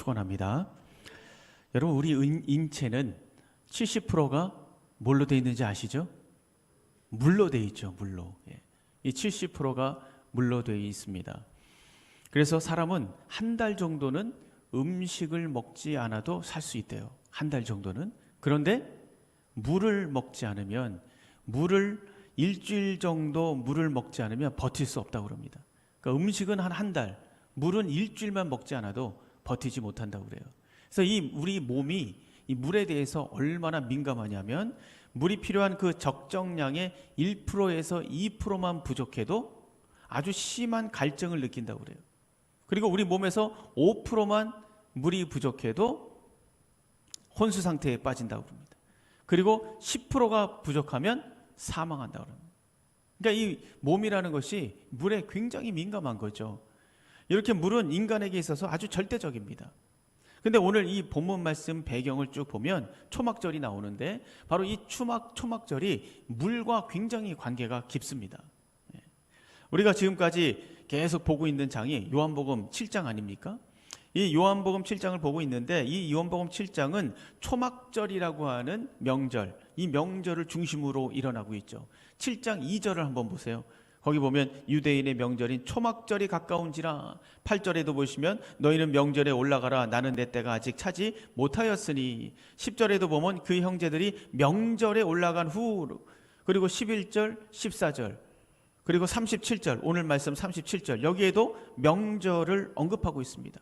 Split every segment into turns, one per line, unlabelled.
축원합니다. 여러분, 우리 인체는 70%가 뭘로 되어 있는지 아시죠? 물로 되어 있죠. 물로. 이 70%가 물로 되어 있습니다. 그래서 사람은 한 달 정도는 음식을 먹지 않아도 살 수 있대요. 한 달 정도는. 그런데 물을 먹지 않으면, 일주일 정도 물을 먹지 않으면 버틸 수 없다고 그럽니다. 그러니까 음식은 한 달, 물은 일주일만 먹지 않아도 버티지 못한다고 그래요. 그래서 우리 몸이 이 물에 대해서 얼마나 민감하냐면, 물이 필요한 그 적정량의 1%에서 2%만 부족해도 아주 심한 갈증을 느낀다고 그래요. 그리고 우리 몸에서 5%만 물이 부족해도 혼수 상태에 빠진다고 합니다. 그리고 10%가 부족하면 사망한다고 합니다. 그러니까 이 몸이라는 것이 물에 굉장히 민감한 거죠. 이렇게 물은 인간에게 있어서 아주 절대적입니다. 근데 오늘 이 본문 말씀 배경을 쭉 보면 초막절이 나오는데, 바로 이 초막절이 물과 굉장히 관계가 깊습니다. 우리가 지금까지 계속 보고 있는 장이 요한복음 7장 아닙니까? 이 요한복음 7장을 보고 있는데, 이 요한복음 7장은 초막절이라고 하는 명절, 이 명절을 중심으로 일어나고 있죠. 7장 2절을 한번 보세요. 거기 보면 유대인의 명절인 초막절이 가까운지라, 8절에도 보시면 너희는 명절에 올라가라, 나는 내 때가 아직 차지 못하였으니, 10절에도 보면 그 형제들이 명절에 올라간 후, 그리고 11절, 14절, 그리고 37절, 오늘 말씀 37절, 여기에도 명절을 언급하고 있습니다.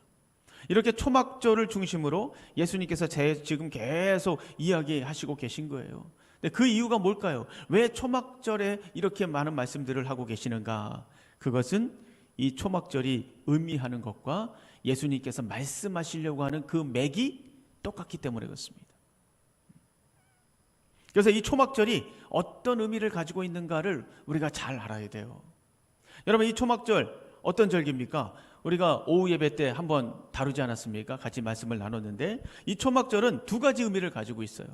이렇게 초막절을 중심으로 예수님께서 지금 계속 이야기하시고 계신 거예요. 근데 그 이유가 뭘까요? 왜 초막절에 이렇게 많은 말씀들을 하고 계시는가? 그것은 이 초막절이 의미하는 것과 예수님께서 말씀하시려고 하는 그 맥이 똑같기 때문에 그렇습니다. 그래서 이 초막절이 어떤 의미를 가지고 있는가를 우리가 잘 알아야 돼요. 여러분, 이 초막절 어떤 절기입니까? 우리가 오후 예배 때 한번 다루지 않았습니까? 같이 말씀을 나눴는데, 이 초막절은 두 가지 의미를 가지고 있어요.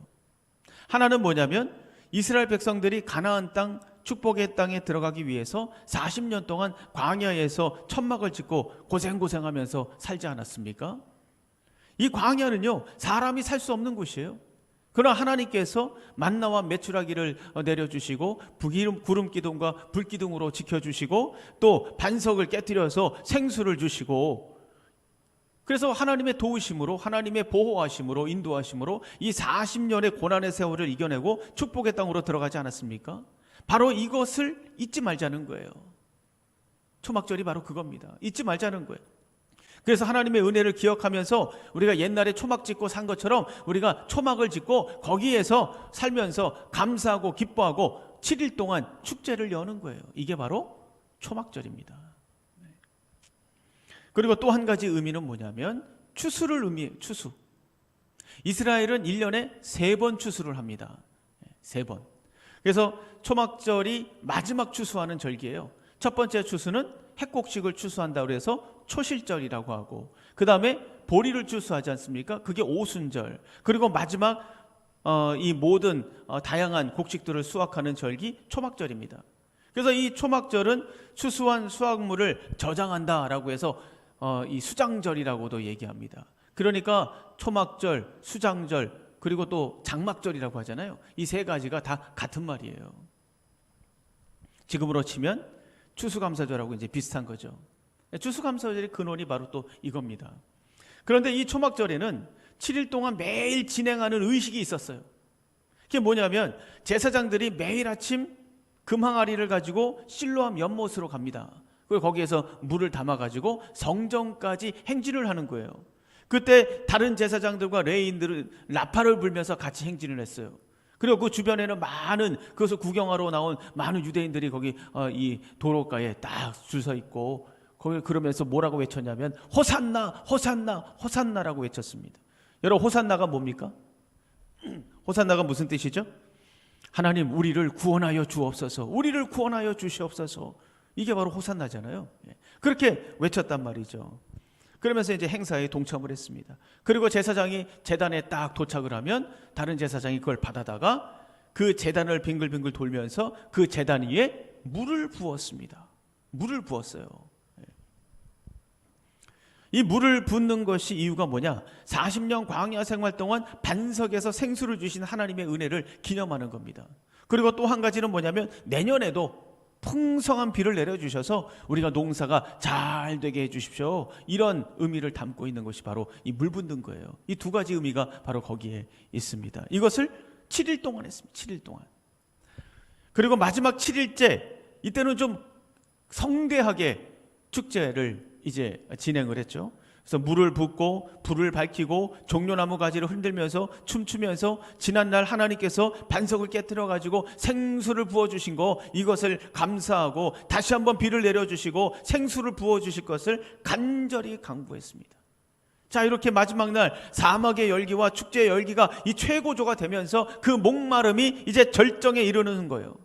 하나는 뭐냐면, 이스라엘 백성들이 가나안 땅, 축복의 땅에 들어가기 위해서 40년 동안 광야에서 천막을 짓고 고생하면서 살지 않았습니까? 이 광야는요, 사람이 살 수 없는 곳이에요. 그러나 하나님께서 만나와 메추라기를 내려주시고, 구름 기둥과 불 기둥으로 지켜주시고, 또 반석을 깨뜨려서 생수를 주시고, 그래서 하나님의 도우심으로, 하나님의 보호하심으로, 인도하심으로 이 40년의 고난의 세월을 이겨내고 축복의 땅으로 들어가지 않았습니까? 바로 이것을 잊지 말자는 거예요. 초막절이 바로 그겁니다. 잊지 말자는 거예요. 그래서 하나님의 은혜를 기억하면서 우리가 옛날에 초막 짓고 산 것처럼 우리가 초막을 짓고 거기에서 살면서 감사하고 기뻐하고 7일 동안 축제를 여는 거예요. 이게 바로 초막절입니다. 그리고 또 한 가지 의미는 뭐냐면 추수를 의미해요. 추수. 이스라엘은 1년에 3번 추수를 합니다. 3번. 그래서 초막절이 마지막 추수하는 절기예요. 첫 번째 추수는 핵곡식을 추수한다고 해서 초실절이라고 하고, 그 다음에 보리를 추수하지 않습니까? 그게 오순절. 그리고 마지막 이 모든 다양한 곡식들을 수확하는 절기 초막절입니다. 그래서 이 초막절은 추수한 수확물을 저장한다라고 해서 이 수장절이라고도 얘기합니다. 그러니까 초막절, 수장절, 그리고 또 장막절이라고 하잖아요. 이 세 가지가 다 같은 말이에요. 지금으로 치면 추수감사절하고 이제 비슷한 거죠. 추수감사절의 근원이 바로 또 이겁니다. 그런데 이 초막절에는 7일 동안 매일 진행하는 의식이 있었어요. 그게 뭐냐면 제사장들이 매일 아침 금항아리를 가지고 실로암 연못으로 갑니다. 그리고 거기에서 물을 담아가지고 성전까지 행진을 하는 거예요. 그때 다른 제사장들과 레위인들은 라파를 불면서 같이 행진을 했어요. 그리고 그 주변에는 많은, 그것을 구경하러 나온 많은 유대인들이 거기 이 도로가에 딱 줄 서 있고, 거기 그러면서 뭐라고 외쳤냐면 호산나, 호산나, 호산나라고 외쳤습니다. 여러분, 호산나가 뭡니까? 호산나가 무슨 뜻이죠? 하나님, 우리를 구원하여 주옵소서, 우리를 구원하여 주시옵소서. 이게 바로 호산나잖아요. 그렇게 외쳤단 말이죠. 그러면서 이제 행사에 동참을 했습니다. 그리고 제사장이 제단에 딱 도착을 하면 다른 제사장이 그걸 받아다가 그 제단을 빙글빙글 돌면서 그 제단 위에 물을 부었습니다. 물을 부었어요. 이 물을 붓는 것이 이유가 뭐냐? 40년 광야 생활 동안 반석에서 생수를 주신 하나님의 은혜를 기념하는 겁니다. 그리고 또 한 가지는 뭐냐면 내년에도 풍성한 비를 내려주셔서 우리가 농사가 잘 되게 해주십시오. 이런 의미를 담고 있는 것이 바로 이 물 붓는 거예요. 이 두 가지 의미가 바로 거기에 있습니다. 이것을 7일 동안 했습니다. 7일 동안. 그리고 마지막 7일째, 이때는 좀 성대하게 축제를 이제 진행을 했죠. 그래서 물을 붓고 불을 밝히고 종려나무 가지를 흔들면서 춤추면서 지난날 하나님께서 반석을 깨뜨려 가지고 생수를 부어주신 거, 이것을 감사하고 다시 한번 비를 내려주시고 생수를 부어주실 것을 간절히 간구했습니다. 자, 이렇게 마지막 날 사막의 열기와 축제의 열기가 이 최고조가 되면서 그 목마름이 이제 절정에 이르는 거예요.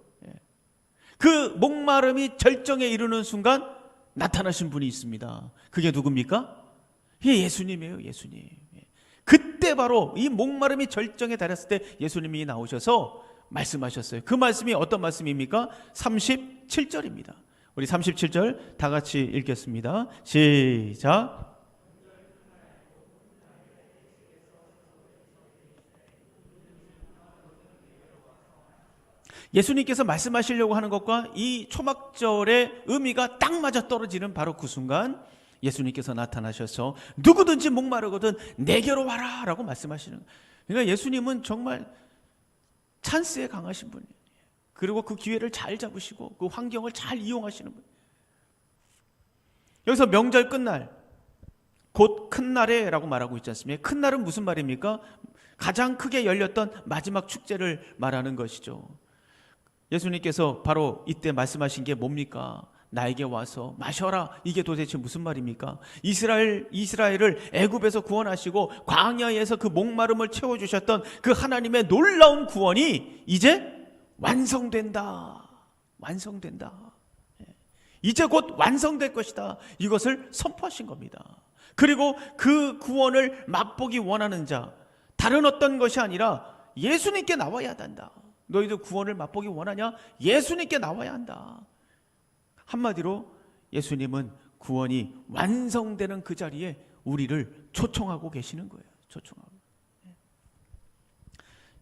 그 목마름이 절정에 이르는 순간 나타나신 분이 있습니다. 그게 누굽니까? 이게 예수님이에요. 예수님. 그때 바로 이 목마름이 절정에 달했을 때 예수님이 나오셔서 말씀하셨어요. 그 말씀이 어떤 말씀입니까? 37절입니다. 우리 37절 다 같이 읽겠습니다. 시작. 예수님께서 말씀하시려고 하는 것과 이 초막절의 의미가 딱 맞아 떨어지는 바로 그 순간 예수님께서 나타나셔서 누구든지 목마르거든 내게로 와라 라고 말씀하시는 거예요. 그러니까 예수님은 정말 찬스에 강하신 분이에요. 그리고 그 기회를 잘 잡으시고 그 환경을 잘 이용하시는 분이에요. 여기서 명절 끝날, 곧 큰 날에 라고 말하고 있지 않습니까? 큰 날은 무슨 말입니까? 가장 크게 열렸던 마지막 축제를 말하는 것이죠. 예수님께서 바로 이때 말씀하신 게 뭡니까? 나에게 와서 마셔라. 이게 도대체 무슨 말입니까? 이스라엘을 애굽에서 구원하시고 광야에서 그 목마름을 채워주셨던 그 하나님의 놀라운 구원이 이제 완성된다. 완성된다. 이제 곧 완성될 것이다. 이것을 선포하신 겁니다. 그리고 그 구원을 맛보기 원하는 자, 다른 어떤 것이 아니라 예수님께 나와야 한다. 너희들 구원을 맛보기 원하냐? 예수님께 나와야 한다. 한마디로 예수님은 구원이 완성되는 그 자리에 우리를 초청하고 계시는 거예요. 초청하고.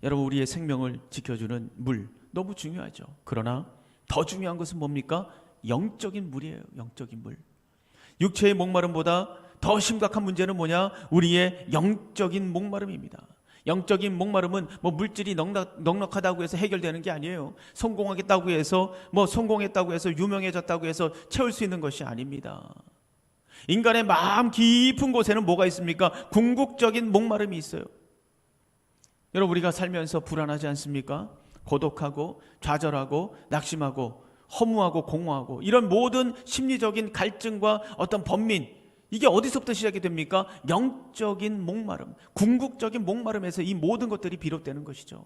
여러분, 우리의 생명을 지켜주는 물 너무 중요하죠. 그러나 더 중요한 것은 뭡니까? 영적인 물이에요. 영적인 물. 육체의 목마름보다 더 심각한 문제는 뭐냐? 우리의 영적인 목마름입니다. 영적인 목마름은 뭐 물질이 넉넉하다고 해서 해결되는 게 아니에요. 성공했다고 해서 유명해졌다고 해서 채울 수 있는 것이 아닙니다. 인간의 마음 깊은 곳에는 뭐가 있습니까? 궁극적인 목마름이 있어요. 여러분, 우리가 살면서 불안하지 않습니까? 고독하고 좌절하고 낙심하고 허무하고 공허하고 이런 모든 심리적인 갈증과 어떤 번민, 이게 어디서부터 시작이 됩니까? 영적인 목마름, 궁극적인 목마름에서 이 모든 것들이 비롯되는 것이죠.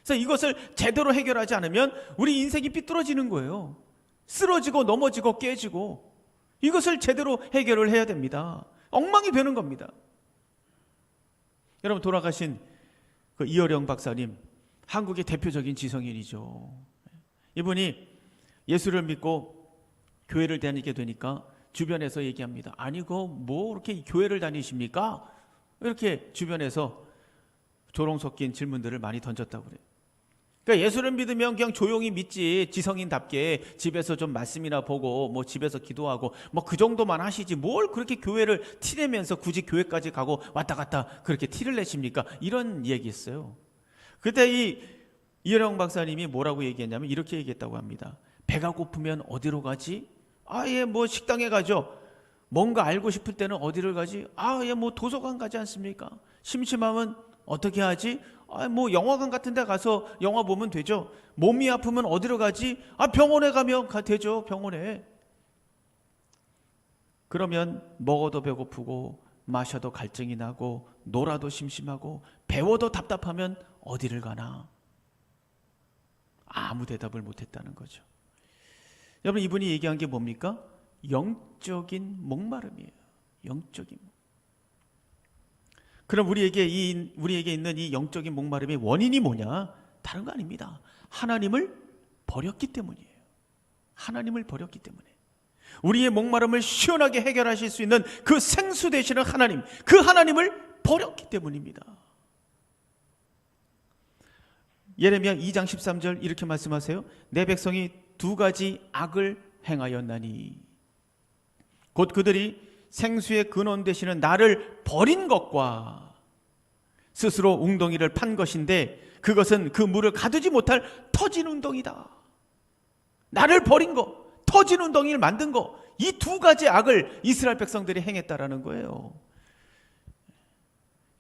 그래서 이것을 제대로 해결하지 않으면 우리 인생이 삐뚤어지는 거예요. 쓰러지고 넘어지고 깨지고, 이것을 제대로 해결을 해야 됩니다. 엉망이 되는 겁니다. 여러분, 돌아가신 그 이어령 박사님, 한국의 대표적인 지성인이죠. 이분이 예수를 믿고 교회를 다니게 되니까 주변에서 얘기합니다. 아니, 뭐 이렇게 교회를 다니십니까? 이렇게 주변에서 조롱 섞인 질문들을 많이 던졌다고 그래요. 그러니까 예수를 믿으면 그냥 조용히 믿지, 지성인답게 집에서 좀 말씀이나 보고 뭐 집에서 기도하고 뭐 그 정도만 하시지 뭘 그렇게 교회를 티내면서 굳이 교회까지 가고 왔다 갔다 그렇게 티를 내십니까? 이런 얘기했어요. 그때 이어령 박사님이 뭐라고 얘기했냐면 이렇게 얘기했다고 합니다. 배가 고프면 어디로 가지? 아예 뭐 식당에 가죠. 뭔가 알고 싶을 때는 어디를 가지? 아예 뭐 도서관 가지 않습니까? 심심하면 어떻게 하지? 뭐 영화관 같은 데 가서 영화 보면 되죠. 몸이 아프면 어디로 가지? 병원에 가면 되죠. 병원에. 그러면 먹어도 배고프고 마셔도 갈증이 나고 놀아도 심심하고 배워도 답답하면 어디를 가나? 아무 대답을 못했다는 거죠. 여러분, 이분이 얘기한 게 뭡니까? 영적인 목마름이에요. 영적인. 그럼 우리에게 있는 이 영적인 목마름의 원인이 뭐냐? 다른 거 아닙니다. 하나님을 버렸기 때문이에요. 하나님을 버렸기 때문에. 우리의 목마름을 시원하게 해결하실 수 있는 그 생수 되시는 하나님, 그 하나님을 버렸기 때문입니다. 예레미야 2장 13절 이렇게 말씀하세요. 내 백성이 두 가지 악을 행하였나니, 곧 그들이 생수의 근원 되시는 나를 버린 것과 스스로 웅덩이를 판 것인데 그것은 그 물을 가두지 못할 터진 웅덩이다. 나를 버린 것, 터진 웅덩이를 만든 것, 이 두 가지 악을 이스라엘 백성들이 행했다라는 거예요.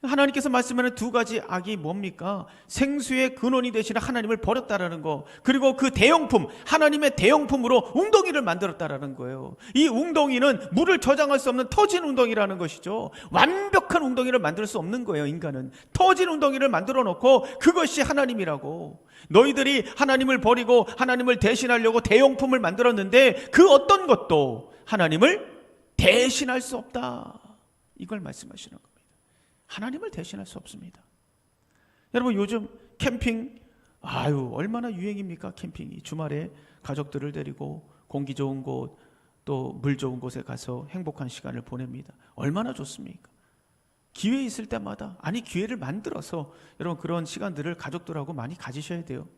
하나님께서 말씀하는 두 가지 악이 뭡니까? 생수의 근원이 되시는 하나님을 버렸다라는 거, 그리고 그 대용품, 하나님의 대용품으로 웅덩이를 만들었다라는 거예요. 이 웅덩이는 물을 저장할 수 없는 터진 웅덩이라는 것이죠. 완벽한 웅덩이를 만들 수 없는 거예요. 인간은 터진 웅덩이를 만들어 놓고 그것이 하나님이라고. 너희들이 하나님을 버리고 하나님을 대신하려고 대용품을 만들었는데 그 어떤 것도 하나님을 대신할 수 없다, 이걸 말씀하시는 거예요. 하나님을 대신할 수 없습니다. 여러분, 요즘 캠핑 얼마나 유행입니까? 캠핑이. 주말에 가족들을 데리고 공기 좋은 곳, 또 물 좋은 곳에 가서 행복한 시간을 보냅니다. 얼마나 좋습니까? 기회 있을 때마다, 기회를 만들어서 여러분 그런 시간들을 가족들하고 많이 가지셔야 돼요.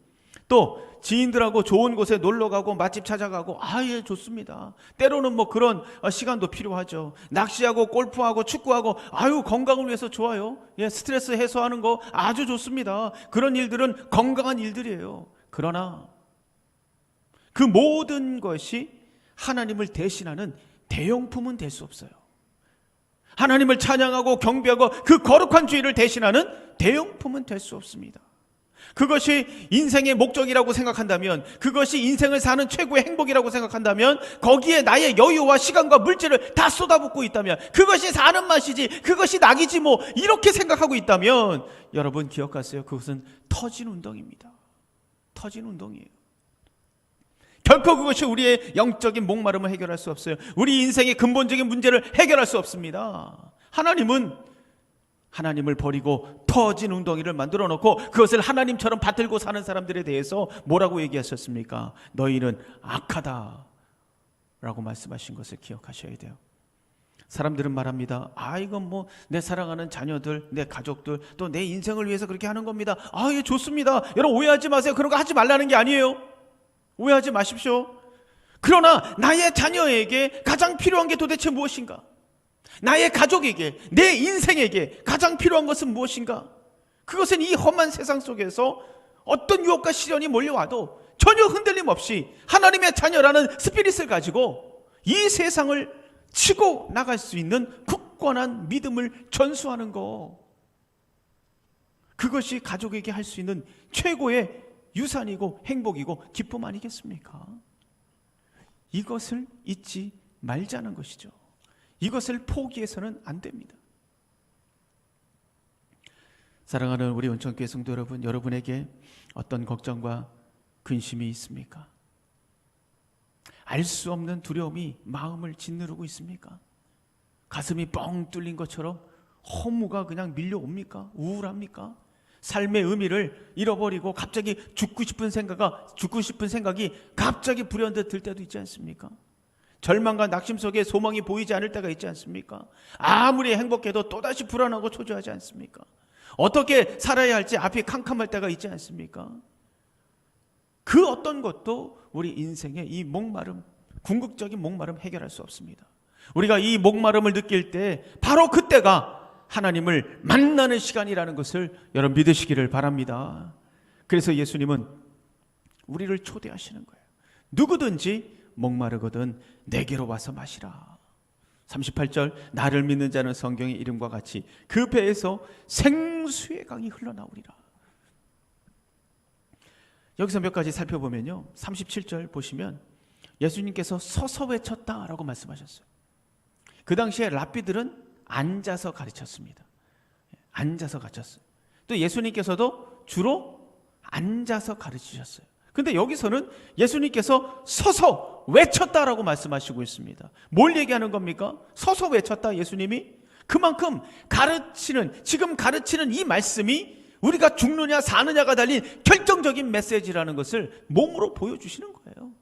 또 지인들하고 좋은 곳에 놀러가고 맛집 찾아가고 예, 좋습니다. 때로는 뭐 그런 시간도 필요하죠. 낚시하고 골프하고 축구하고 건강을 위해서 좋아요. 예, 스트레스 해소하는 거 아주 좋습니다. 그런 일들은 건강한 일들이에요. 그러나 그 모든 것이 하나님을 대신하는 대용품은 될 수 없어요. 하나님을 찬양하고 경배하고 그 거룩한 주의를 대신하는 대용품은 될 수 없습니다. 그것이 인생의 목적이라고 생각한다면, 그것이 인생을 사는 최고의 행복이라고 생각한다면, 거기에 나의 여유와 시간과 물질을 다 쏟아붓고 있다면, 그것이 사는 맛이지, 그것이 낙이지 뭐, 이렇게 생각하고 있다면 여러분 기억하세요. 그것은 터진 웅덩이입니다. 터진 웅덩이에요. 결코 그것이 우리의 영적인 목마름을 해결할 수 없어요. 우리 인생의 근본적인 문제를 해결할 수 없습니다. 하나님을 버리고 터진 웅덩이를 만들어 놓고 그것을 하나님처럼 받들고 사는 사람들에 대해서 뭐라고 얘기하셨습니까? 너희는 악하다 라고 말씀하신 것을 기억하셔야 돼요. 사람들은 말합니다. 이건 뭐 내 사랑하는 자녀들, 내 가족들, 또 내 인생을 위해서 그렇게 하는 겁니다. 예, 좋습니다. 여러분 오해하지 마세요. 그런 거 하지 말라는 게 아니에요. 오해하지 마십시오. 그러나 나의 자녀에게 가장 필요한 게 도대체 무엇인가? 나의 가족에게, 내 인생에게 가장 필요한 것은 무엇인가? 그것은 이 험한 세상 속에서 어떤 유혹과 시련이 몰려와도 전혀 흔들림 없이 하나님의 자녀라는 스피릿을 가지고 이 세상을 치고 나갈 수 있는 굳건한 믿음을 전수하는 거, 그것이 가족에게 할 수 있는 최고의 유산이고 행복이고 기쁨 아니겠습니까? 이것을 잊지 말자는 것이죠. 이것을 포기해서는 안 됩니다. 사랑하는 우리 온천교회 성도 여러분, 여러분에게 어떤 걱정과 근심이 있습니까? 알 수 없는 두려움이 마음을 짓누르고 있습니까? 가슴이 뻥 뚫린 것처럼 허무가 그냥 밀려옵니까? 우울합니까? 삶의 의미를 잃어버리고 갑자기 죽고 싶은 생각이 갑자기 불현듯 들 때도 있지 않습니까? 절망과 낙심 속에 소망이 보이지 않을 때가 있지 않습니까? 아무리 행복해도 또다시 불안하고 초조하지 않습니까? 어떻게 살아야 할지 앞이 캄캄할 때가 있지 않습니까? 그 어떤 것도 우리 인생의 이 목마름, 궁극적인 목마름 해결할 수 없습니다. 우리가 이 목마름을 느낄 때 바로 그때가 하나님을 만나는 시간이라는 것을 여러분 믿으시기를 바랍니다. 그래서 예수님은 우리를 초대하시는 거예요. 누구든지 목마르거든 내게로 와서 마시라. 38절, 나를 믿는 자는 성경의 이름과 같이 그 배에서 생수의 강이 흘러나오리라. 여기서 몇 가지 살펴보면요, 37절 보시면 예수님께서 서서 외쳤다라고 말씀하셨어요. 그 당시에 랍비들은 앉아서 가르쳤습니다. 앉아서 가르쳤어요. 또 예수님께서도 주로 앉아서 가르치셨어요. 근데 여기서는 예수님께서 서서 외쳤다라고 말씀하시고 있습니다. 뭘 얘기하는 겁니까? 서서 외쳤다 예수님이? 그만큼 지금 가르치는 이 말씀이 우리가 죽느냐 사느냐가 달린 결정적인 메시지라는 것을 몸으로 보여주시는 거예요.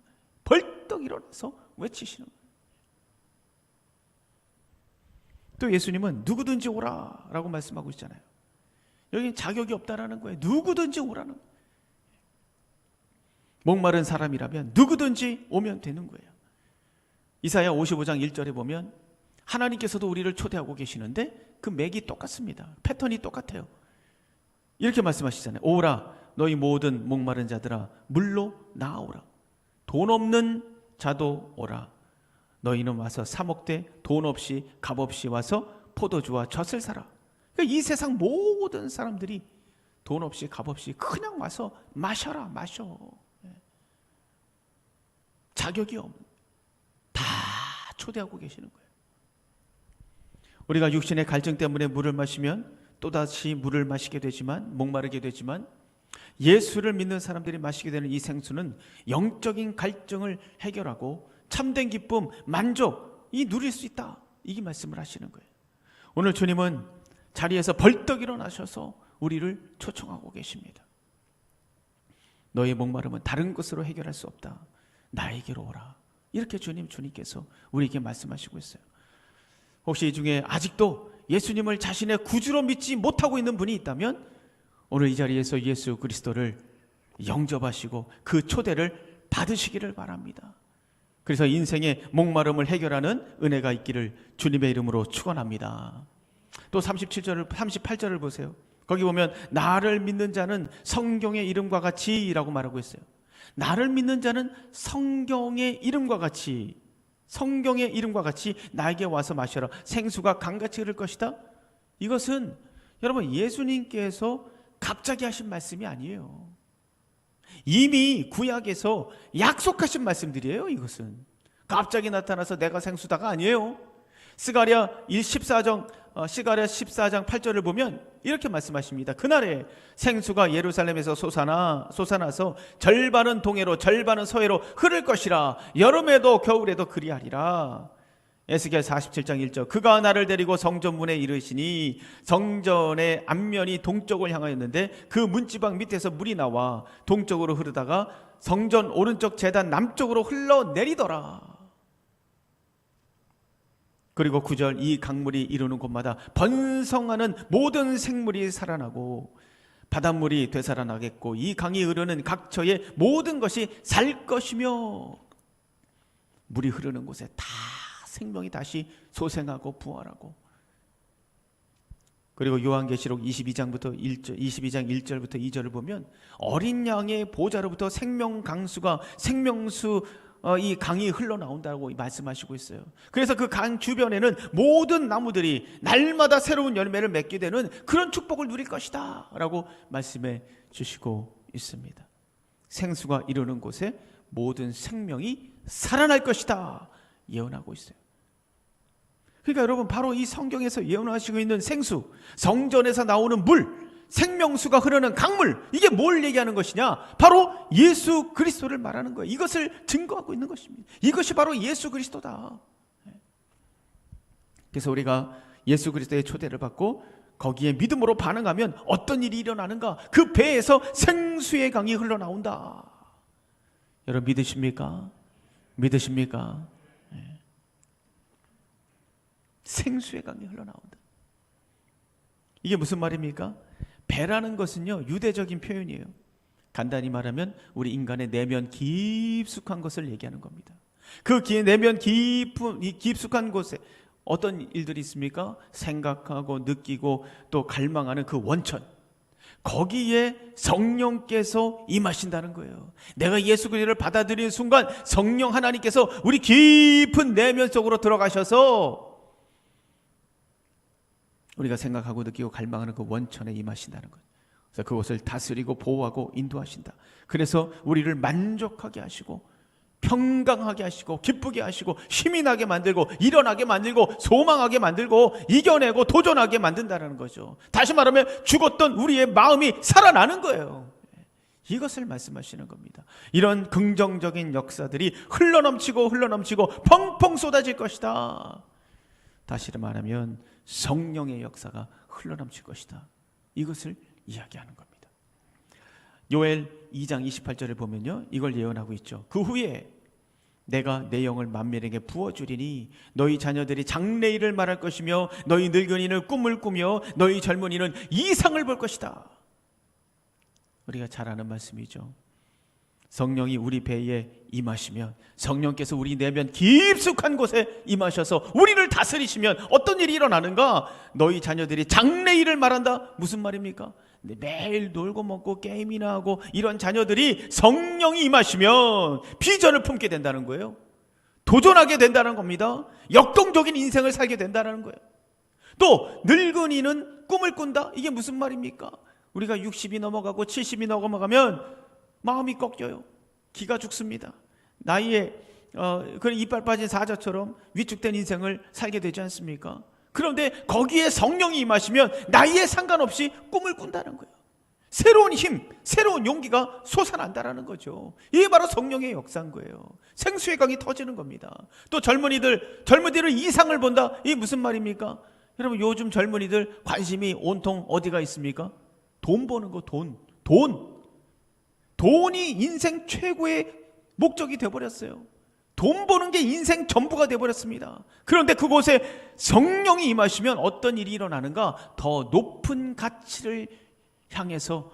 벌떡 일어나서 외치시는 거예요. 또 예수님은 누구든지 오라라고 말씀하고 있잖아요. 여기는 자격이 없다라는 거예요. 누구든지 오라는 거예요. 목마른 사람이라면 누구든지 오면 되는 거예요. 이사야 55장 1절에 보면 하나님께서도 우리를 초대하고 계시는데 그 맥이 똑같습니다. 패턴이 똑같아요. 이렇게 말씀하시잖아요. 오라 너희 모든 목마른 자들아 물로 나아오라. 돈 없는 자도 오라. 너희는 와서 사 먹되 돈 없이 값 없이 와서 포도주와 젖을 사라. 그러니까 이 세상 모든 사람들이 돈 없이 값 없이 그냥 와서 마셔라. 마셔. 자격이 없는 다 초대하고 계시는 거예요. 우리가 육신의 갈증 때문에 물을 마시면 또다시 물을 마시게 되지만 목마르게 되지만 예수를 믿는 사람들이 마시게 되는 이 생수는 영적인 갈증을 해결하고 참된 기쁨, 만족 이 누릴 수 있다. 이게 말씀을 하시는 거예요. 오늘 주님은 자리에서 벌떡 일어나셔서 우리를 초청하고 계십니다. 너의 목마름은 다른 것으로 해결할 수 없다. 나에게로 오라. 이렇게 주님께서 우리에게 말씀하시고 있어요. 혹시 이 중에 아직도 예수님을 자신의 구주로 믿지 못하고 있는 분이 있다면 오늘 이 자리에서 예수 그리스도를 영접하시고 그 초대를 받으시기를 바랍니다. 그래서 인생의 목마름을 해결하는 은혜가 있기를 주님의 이름으로 축원합니다. 또 38절을 보세요. 거기 보면 나를 믿는 자는 성경의 이름과 같이 라고 말하고 있어요. 나를 믿는 자는 성경의 이름과 같이 나에게 와서 마셔라. 생수가 강같이 흐를 것이다. 이것은 여러분 예수님께서 갑자기 하신 말씀이 아니에요. 이미 구약에서 약속하신 말씀들이에요. 이것은 갑자기 나타나서 내가 생수다가 아니에요. 스가랴 14장 8절을 보면 이렇게 말씀하십니다. 그날에 생수가 예루살렘에서 솟아나서 절반은 동해로 절반은 서해로 흐를 것이라. 여름에도 겨울에도 그리하리라. 에스겔 47장 1절 그가 나를 데리고 성전 문에 이르시니 성전의 앞면이 동쪽을 향하였는데 그 문지방 밑에서 물이 나와 동쪽으로 흐르다가 성전 오른쪽 제단 남쪽으로 흘러내리더라. 그리고 9절 이 강물이 이르는 곳마다 번성하는 모든 생물이 살아나고 바닷물이 되살아나겠고 이 강이 흐르는 각처의 모든 것이 살 것이며 물이 흐르는 곳에 다 생명이 다시 소생하고 부활하고. 그리고 요한계시록 22장 1절부터 2절을 보면 어린 양의 보좌로부터 생명 강수가 생명수 이 강이 흘러나온다고 말씀하시고 있어요. 그래서 그 강 주변에는 모든 나무들이 날마다 새로운 열매를 맺게 되는 그런 축복을 누릴 것이다 라고 말씀해 주시고 있습니다. 생수가 이르는 곳에 모든 생명이 살아날 것이다 예언하고 있어요. 그러니까 여러분 바로 이 성경에서 예언하시고 있는 생수, 성전에서 나오는 물, 생명수가 흐르는 강물, 이게 뭘 얘기하는 것이냐? 바로 예수 그리스도를 말하는 거예요. 이것을 증거하고 있는 것입니다. 이것이 바로 예수 그리스도다. 그래서 우리가 예수 그리스도의 초대를 받고 거기에 믿음으로 반응하면 어떤 일이 일어나는가? 그 배에서 생수의 강이 흘러나온다. 여러분 믿으십니까? 믿으십니까? 생수의 강이 흘러나온다. 이게 무슨 말입니까? 배라는 것은요 유대적인 표현이에요. 간단히 말하면 우리 인간의 내면 깊숙한 것을 얘기하는 겁니다. 그 내면 깊숙한 곳에 어떤 일들이 있습니까? 생각하고 느끼고 또 갈망하는 그 원천, 거기에 성령께서 임하신다는 거예요. 내가 예수 그리스도를 받아들이는 순간 성령 하나님께서 우리 깊은 내면 속으로 들어가셔서 우리가 생각하고 느끼고 갈망하는 그 원천에 임하신다는 거예요. 그래서 그것을 다스리고 보호하고 인도하신다. 그래서 우리를 만족하게 하시고 평강하게 하시고 기쁘게 하시고 힘이 나게 만들고 일어나게 만들고 소망하게 만들고 이겨내고 도전하게 만든다는 거죠. 다시 말하면 죽었던 우리의 마음이 살아나는 거예요. 이것을 말씀하시는 겁니다. 이런 긍정적인 역사들이 흘러넘치고 펑펑 쏟아질 것이다. 다시 말하면 성령의 역사가 흘러넘칠 것이다. 이것을 이야기하는 겁니다. 요엘 2장 28절을 보면요 이걸 예언하고 있죠. 그 후에 내가 내 영을 만민에게 부어주리니 너희 자녀들이 장래일을 말할 것이며 너희 늙은이는 꿈을 꾸며 너희 젊은이는 이상을 볼 것이다. 우리가 잘 아는 말씀이죠. 성령이 우리 배에 임하시면, 성령께서 우리 내면 깊숙한 곳에 임하셔서 우리를 다스리시면 어떤 일이 일어나는가? 너희 자녀들이 장래일을 말한다. 무슨 말입니까? 매일 놀고 먹고 게임이나 하고 이런 자녀들이 성령이 임하시면 비전을 품게 된다는 거예요. 도전하게 된다는 겁니다. 역동적인 인생을 살게 된다는 거예요. 또 늙은이는 꿈을 꾼다. 이게 무슨 말입니까? 우리가 60이 넘어가고 70이 넘어가면 마음이 꺾여요. 기가 죽습니다. 나이에 그런 이빨 빠진 사자처럼 위축된 인생을 살게 되지 않습니까? 그런데 거기에 성령이 임하시면 나이에 상관없이 꿈을 꾼다는 거예요. 새로운 힘, 새로운 용기가 솟아난다는 거죠. 이게 바로 성령의 역사인 거예요. 생수의 강이 터지는 겁니다. 또 젊은이들 이상을 본다. 이게 무슨 말입니까? 여러분, 요즘 젊은이들 관심이 온통 어디가 있습니까? 돈 버는 거, 돈이 인생 최고의 목적이 되어버렸어요. 돈 버는 게 인생 전부가 되어버렸습니다. 그런데 그곳에 성령이 임하시면 어떤 일이 일어나는가? 더 높은 가치를 향해서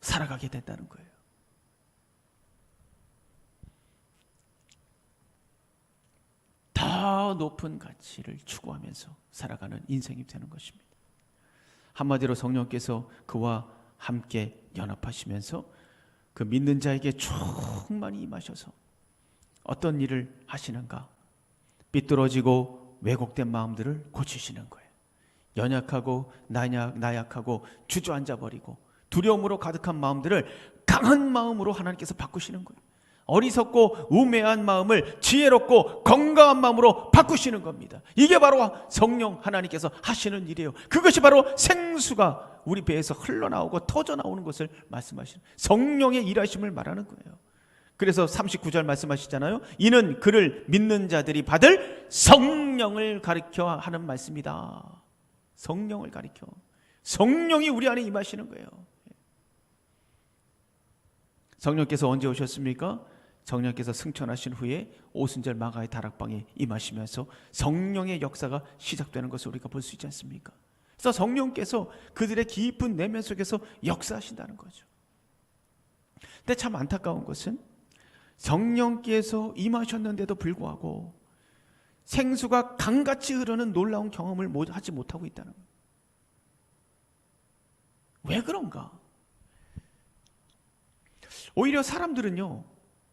살아가게 된다는 거예요. 더 높은 가치를 추구하면서 살아가는 인생이 되는 것입니다. 한마디로 성령께서 그와 함께 연합하시면서 그 믿는 자에게 충만히 임하셔서 어떤 일을 하시는가? 삐뚤어지고 왜곡된 마음들을 고치시는 거예요. 연약하고 나약하고 주저앉아 버리고 두려움으로 가득한 마음들을 강한 마음으로 하나님께서 바꾸시는 거예요. 어리석고 우매한 마음을 지혜롭고 건강한 마음으로 바꾸시는 겁니다. 이게 바로 성령 하나님께서 하시는 일이에요. 그것이 바로 생수가 우리 배에서 흘러나오고 터져나오는 것을 말씀하시는, 성령의 일하심을 말하는 거예요. 그래서 39절 말씀하시잖아요. 이는 그를 믿는 자들이 받을 성령을 가리켜 하는 말씀이다. 성령을 가리켜. 성령이 우리 안에 임하시는 거예요. 성령께서 언제 오셨습니까? 성령께서 승천하신 후에 오순절 마가의 다락방에 임하시면서 성령의 역사가 시작되는 것을 우리가 볼 수 있지 않습니까? 그래서 성령께서 그들의 깊은 내면 속에서 역사하신다는 거죠. 근데 참 안타까운 것은 성령께서 임하셨는데도 불구하고 생수가 강같이 흐르는 놀라운 경험을 하지 못하고 있다는 거예요. 왜 그런가? 오히려 사람들은요,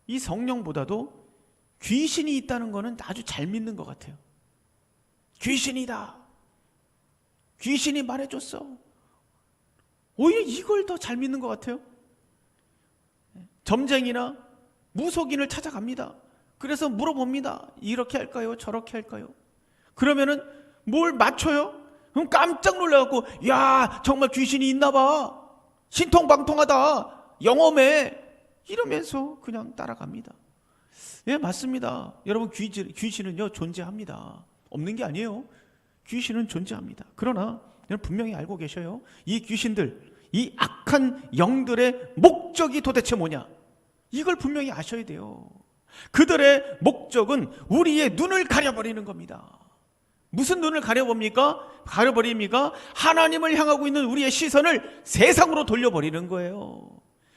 이 성령보다도 귀신이 있다는 것은 아주 잘 믿는 것 같아요. 귀신이다. 귀신이 말해줬어. 오히려 이걸 더 잘 믿는 것 같아요. 점쟁이나 무속인을 찾아갑니다. 그래서 물어봅니다. 이렇게 할까요? 저렇게 할까요? 그러면은 뭘 맞춰요? 그럼 깜짝 놀라갖고, 야, 정말 귀신이 있나 봐. 신통방통하다. 영험해. 이러면서 그냥 따라갑니다. 예, 맞습니다. 여러분, 귀신은요 존재합니다. 없는 게 아니에요. 귀신은 존재합니다. 그러나 여러분 분명히 알고 계셔요. 이 귀신들, 이 악한 영들의 목적이 도대체 뭐냐? 이걸 분명히 아셔야 돼요. 그들의 목적은 우리의 눈을 가려버리는 겁니다. 무슨 눈을 가려버립니까? 하나님을 향하고 있는 우리의 시선을 세상으로 돌려버리는 거예요.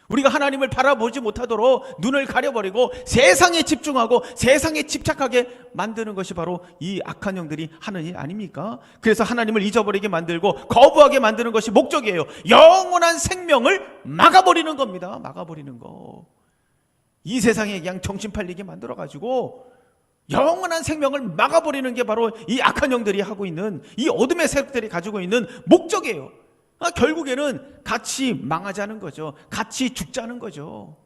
우리가 하나님을 바라보지 못하도록 눈을 가려버리고 세상에 집중하고 세상에 집착하게 만드는 것이 바로 이 악한 영들이 하는 일 아닙니까? 그래서 하나님을 잊어버리게 만들고 거부하게 만드는 것이 목적이에요. 영원한 생명을 막아버리는 겁니다. 막아버리는 거. 이 세상에 그냥 정신 팔리게 만들어가지고 영원한 생명을 막아버리는 게 바로 이 악한 영들이 하고 있는, 이 어둠의 세력들이 가지고 있는 목적이에요. 결국에는 같이 망하자는 거죠. 같이 죽자는 거죠.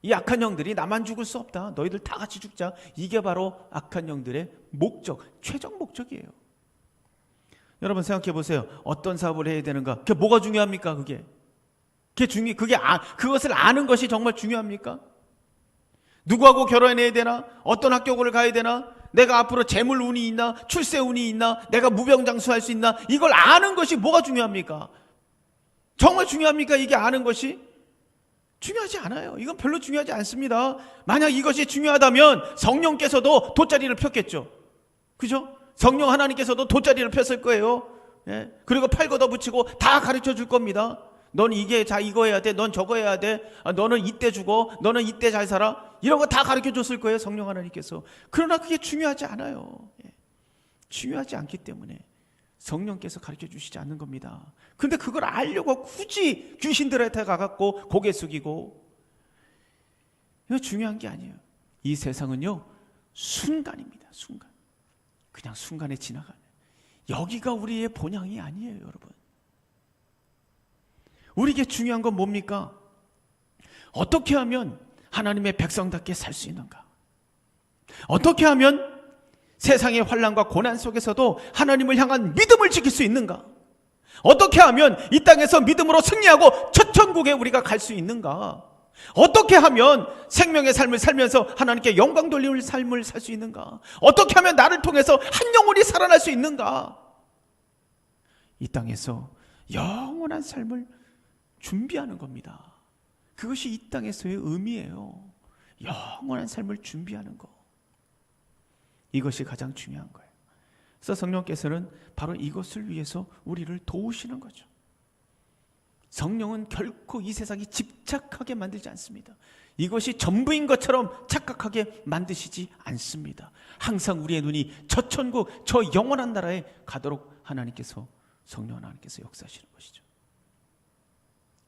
이 악한 영들이 나만 죽을 수 없다. 너희들 다 같이 죽자. 이게 바로 악한 영들의 목적, 최종 목적이에요. 여러분 생각해 보세요. 어떤 사업을 해야 되는가? 그게 뭐가 중요합니까? 그것을 아는 것이 정말 중요합니까? 누구하고 결혼해야 되나? 어떤 학교를 가야 되나? 내가 앞으로 재물 운이 있나? 출세 운이 있나? 내가 무병장수할 수 있나? 이걸 아는 것이 뭐가 중요합니까? 정말 중요합니까? 이게 아는 것이? 중요하지 않아요. 이건 별로 중요하지 않습니다. 만약 이것이 중요하다면 성령께서도 돗자리를 폈겠죠. 그죠? 성령 하나님께서도 돗자리를 폈을 거예요. 예. 그리고 팔 걷어붙이고 다 가르쳐 줄 겁니다. 넌 이거 해야 돼. 넌 저거 해야 돼. 너는 이때 죽어. 너는 이때 잘 살아. 이런 거 다 가르쳐 줬을 거예요. 성령 하나님께서. 그러나 그게 중요하지 않아요. 예. 중요하지 않기 때문에 성령께서 가르쳐 주시지 않는 겁니다. 근데 그걸 알려고 굳이 귀신들한테 가갖고 고개 숙이고, 이거 중요한 게 아니에요. 이 세상은요, 순간입니다. 순간. 그냥 순간에 지나가는. 여기가 우리의 본향이 아니에요, 여러분. 우리에게 중요한 건 뭡니까? 어떻게 하면 하나님의 백성답게 살 수 있는가? 어떻게 하면 세상의 환난과 고난 속에서도 하나님을 향한 믿음을 지킬 수 있는가? 어떻게 하면 이 땅에서 믿음으로 승리하고 첫 천국에 우리가 갈 수 있는가? 어떻게 하면 생명의 삶을 살면서 하나님께 영광 돌리는 삶을 살 수 있는가? 어떻게 하면 나를 통해서 한 영혼이 살아날 수 있는가? 이 땅에서 영원한 삶을 준비하는 겁니다. 그것이 이 땅에서의 의미예요. 영원한 삶을 준비하는 거. 이것이 가장 중요한 거예요. 그래서 성령께서는 바로 이것을 위해서 우리를 도우시는 거죠. 성령은 결코 이 세상이 집착하게 만들지 않습니다. 이것이 전부인 것처럼 착각하게 만드시지 않습니다. 항상 우리의 눈이 저 천국, 저 영원한 나라에 가도록 하나님께서, 성령 하나님께서 역사하시는 것이죠.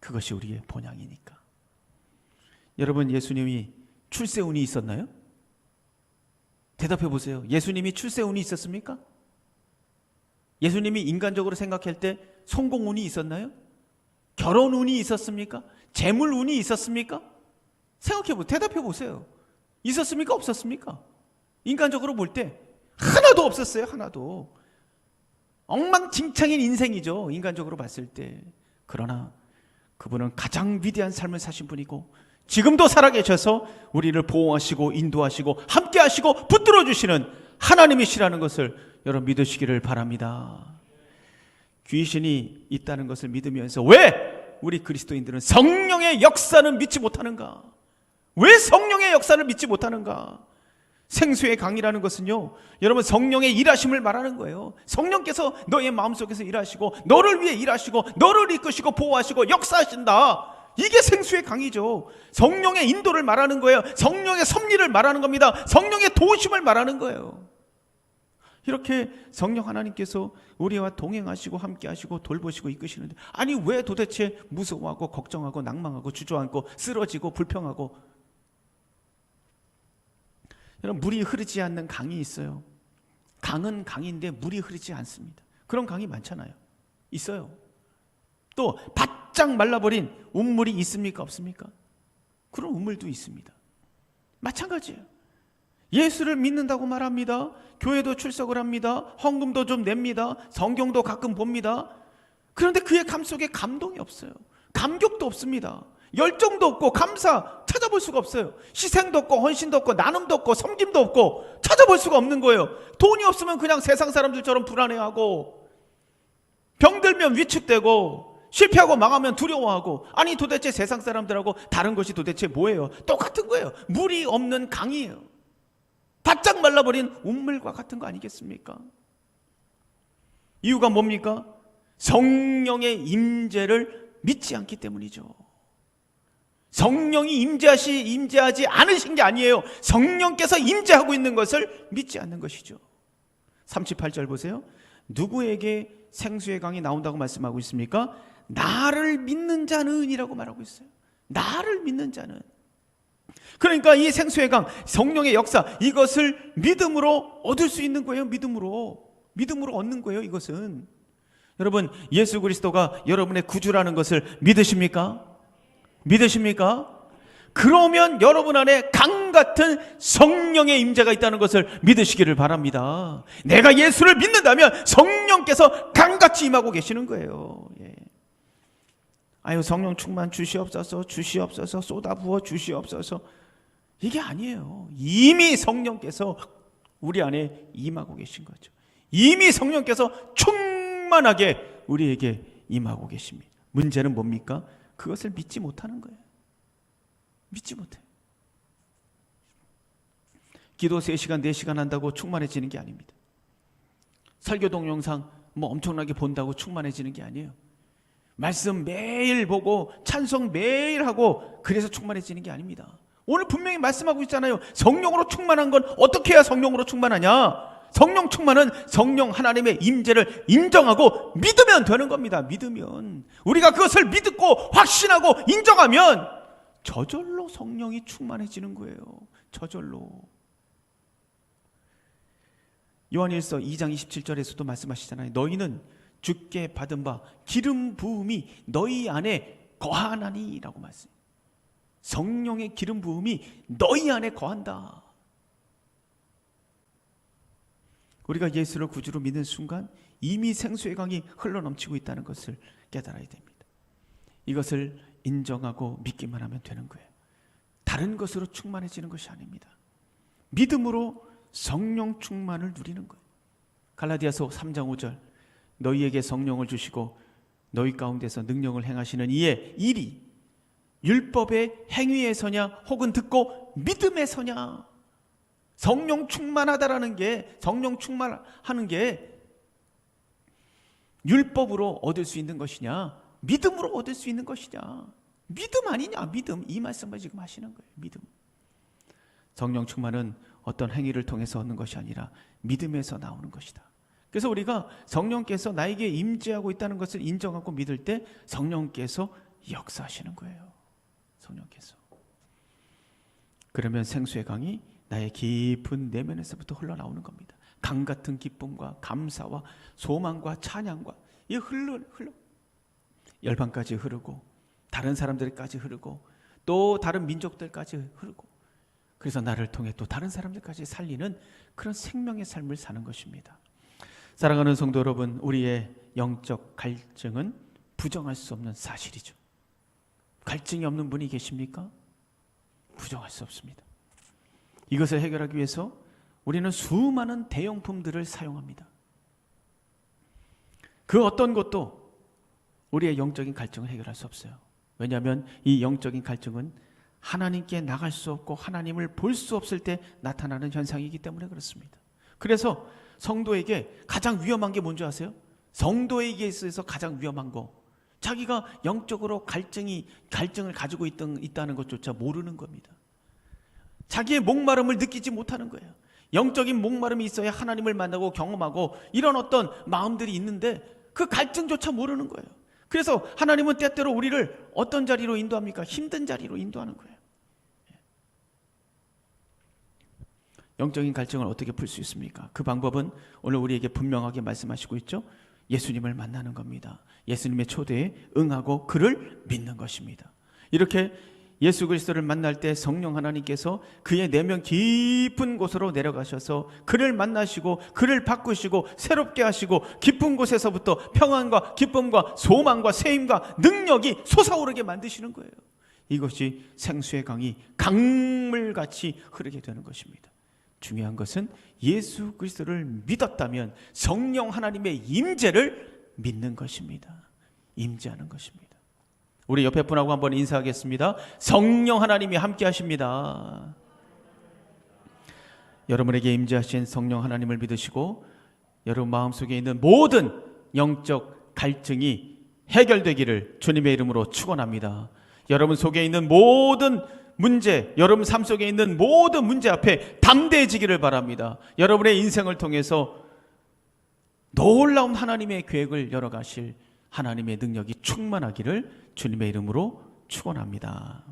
그것이 우리의 본향이니까. 여러분, 예수님이 출세운이 있었나요? 대답해 보세요. 예수님이 출세운이 있었습니까? 예수님이 인간적으로 생각할 때 성공운이 있었나요? 결혼운이 있었습니까? 재물운이 있었습니까? 생각해 보세요. 대답해 보세요. 있었습니까? 없었습니까? 인간적으로 볼 때 하나도 없었어요. 하나도. 엉망진창인 인생이죠. 인간적으로 봤을 때. 그러나 그분은 가장 위대한 삶을 사신 분이고 지금도 살아계셔서 우리를 보호하시고 인도하시고 함께하시고 붙들어 주시는 하나님이시라는 것을 여러분 믿으시기를 바랍니다. 귀신이 있다는 것을 믿으면서 왜 우리 그리스도인들은 성령의 역사는 믿지 못하는가? 왜 성령의 역사를 믿지 못하는가? 생수의 강이라는 것은요, 여러분 성령의 일하심을 말하는 거예요. 성령께서 너의 마음속에서 일하시고 너를 위해 일하시고 너를 이끄시고 보호하시고 역사하신다. 이게 생수의 강이죠. 성령의 인도를 말하는 거예요. 성령의 섭리를 말하는 겁니다. 성령의 도우심을 말하는 거예요. 이렇게 성령 하나님께서 우리와 동행하시고 함께하시고 돌보시고 이끄시는데, 아니 왜 도대체 무서워하고 걱정하고 낭망하고 주저앉고 쓰러지고 불평하고. 여러분, 물이 흐르지 않는 강이 있어요. 강은 강인데 물이 흐르지 않습니다. 그런 강이 많잖아요. 있어요. 또 바짝 말라버린 운물이 있습니까? 없습니까? 그런 운물도 있습니다. 마찬가지예요. 예수를 믿는다고 말합니다. 교회도 출석을 합니다. 헌금도 좀 냅니다. 성경도 가끔 봅니다. 그런데 그의 감 속에 감동이 없어요. 감격도 없습니다. 열정도 없고 감사 찾아볼 수가 없어요. 희생도 없고 헌신도 없고 나눔도 없고 섬김도 없고 찾아볼 수가 없는 거예요. 돈이 없으면 그냥 세상 사람들처럼 불안해하고, 병들면 위축되고, 실패하고 망하면 두려워하고. 아니 도대체 세상 사람들하고 다른 것이 도대체 뭐예요? 똑같은 거예요. 물이 없는 강이에요. 바짝 말라버린 운물과 같은 거 아니겠습니까? 이유가 뭡니까? 성령의 임재를 믿지 않기 때문이죠. 성령이 임재하지 않으신 게 아니에요. 성령께서 임재하고 있는 것을 믿지 않는 것이죠. 38절 보세요. 누구에게 생수의 강이 나온다고 말씀하고 있습니까? 나를 믿는 자는 이라고 말하고 있어요. 나를 믿는 자는. 그러니까 이 생수의 강, 성령의 역사, 이것을 믿음으로 얻을 수 있는 거예요. 믿음으로 얻는 거예요. 이것은 여러분, 예수 그리스도가 여러분의 구주라는 것을 믿으십니까? 믿으십니까? 그러면 여러분 안에 강 같은 성령의 임재가 있다는 것을 믿으시기를 바랍니다. 내가 예수를 믿는다면 성령께서 강같이 임하고 계시는 거예요. 예. 아유, 성령 충만 주시옵소서, 주시옵소서, 쏟아부어 주시옵소서. 이게 아니에요. 이미 성령께서 우리 안에 임하고 계신 거죠. 이미 성령께서 충만하게 우리에게 임하고 계십니다. 문제는 뭡니까? 그것을 믿지 못하는 거예요. 믿지 못해. 기도 3시간, 4시간 한다고 충만해지는 게 아닙니다. 설교 동영상 엄청나게 본다고 충만해지는 게 아니에요. 말씀 매일 보고 찬송 매일 하고 그래서 충만해지는 게 아닙니다. 오늘 분명히 말씀하고 있잖아요. 성령으로 충만한 건 어떻게 해야 성령으로 충만하냐? 성령 충만은 성령 하나님의 임재를 인정하고 믿으면 되는 겁니다. 믿으면, 우리가 그것을 믿고 확신하고 인정하면 저절로 성령이 충만해지는 거예요. 저절로. 요한일서 2장 27절에서도 말씀하시잖아요. 너희는 주께 받은 바 기름 부음이 너희 안에 거하나니 라고 말씀. 성령의 기름 부음이 너희 안에 거한다. 우리가 예수를 구주로 믿는 순간 이미 생수의 강이 흘러넘치고 있다는 것을 깨달아야 됩니다. 이것을 인정하고 믿기만 하면 되는 거예요. 다른 것으로 충만해지는 것이 아닙니다. 믿음으로 성령 충만을 누리는 거예요. 갈라디아서 3장 5절, 너희에게 성령을 주시고 너희 가운데서 능력을 행하시는 이의 일이 율법의 행위에서냐 혹은 듣고 믿음에서냐. 성령 충만하다라는 게, 성령 충만하는 게 율법으로 얻을 수 있는 것이냐 믿음으로 얻을 수 있는 것이냐. 믿음 아니냐. 믿음. 이 말씀을 지금 하시는 거예요. 믿음. 성령 충만은 어떤 행위를 통해서 얻는 것이 아니라 믿음에서 나오는 것이다. 그래서 우리가 성령께서 나에게 임재하고 있다는 것을 인정하고 믿을 때 성령께서 역사하시는 거예요. 성령께서. 그러면 생수의 강이 나의 깊은 내면에서부터 흘러나오는 겁니다. 강 같은 기쁨과 감사와 소망과 찬양과 이 흘러 열방까지 흐르고 다른 사람들까지 흐르고 또 다른 민족들까지 흐르고, 그래서 나를 통해 또 다른 사람들까지 살리는 그런 생명의 삶을 사는 것입니다. 사랑하는 성도 여러분, 우리의 영적 갈증은 부정할 수 없는 사실이죠. 갈증이 없는 분이 계십니까? 부정할 수 없습니다. 이것을 해결하기 위해서 우리는 수많은 대용품들을 사용합니다. 그 어떤 것도 우리의 영적인 갈증을 해결할 수 없어요. 왜냐하면 이 영적인 갈증은 하나님께 나갈 수 없고 하나님을 볼 수 없을 때 나타나는 현상이기 때문에 그렇습니다. 그래서 성도에게 가장 위험한 게 뭔지 아세요? 성도에게 있어서 가장 위험한 거, 자기가 영적으로 갈증을 가지고 있다는 것조차 모르는 겁니다. 자기의 목마름을 느끼지 못하는 거예요. 영적인 목마름이 있어야 하나님을 만나고 경험하고 이런 어떤 마음들이 있는데 그 갈증조차 모르는 거예요. 그래서 하나님은 때때로 우리를 어떤 자리로 인도합니까? 힘든 자리로 인도하는 거예요. 영적인 갈증을 어떻게 풀 수 있습니까? 그 방법은 오늘 우리에게 분명하게 말씀하시고 있죠. 예수님을 만나는 겁니다. 예수님의 초대에 응하고 그를 믿는 것입니다. 이렇게 예수 그리스도를 만날 때 성령 하나님께서 그의 내면 깊은 곳으로 내려가셔서 그를 만나시고 그를 바꾸시고 새롭게 하시고 깊은 곳에서부터 평안과 기쁨과 소망과 세임과 능력이 솟아오르게 만드시는 거예요. 이것이 생수의 강이 강물같이 흐르게 되는 것입니다. 중요한 것은 예수 그리스도를 믿었다면 성령 하나님의 임재를 믿는 것입니다. 임재하는 것입니다. 우리 옆에 분하고 한번 인사하겠습니다. 성령 하나님이 함께 하십니다. 여러분에게 임재하신 성령 하나님을 믿으시고 여러분 마음속에 있는 모든 영적 갈증이 해결되기를 주님의 이름으로 축원합니다. 여러분 속에 있는 모든 문제, 여러분 삶 속에 있는 모든 문제 앞에 담대해지기를 바랍니다. 여러분의 인생을 통해서 놀라운 하나님의 계획을 열어가실 하나님의 능력이 충만하기를 주님의 이름으로 축원합니다.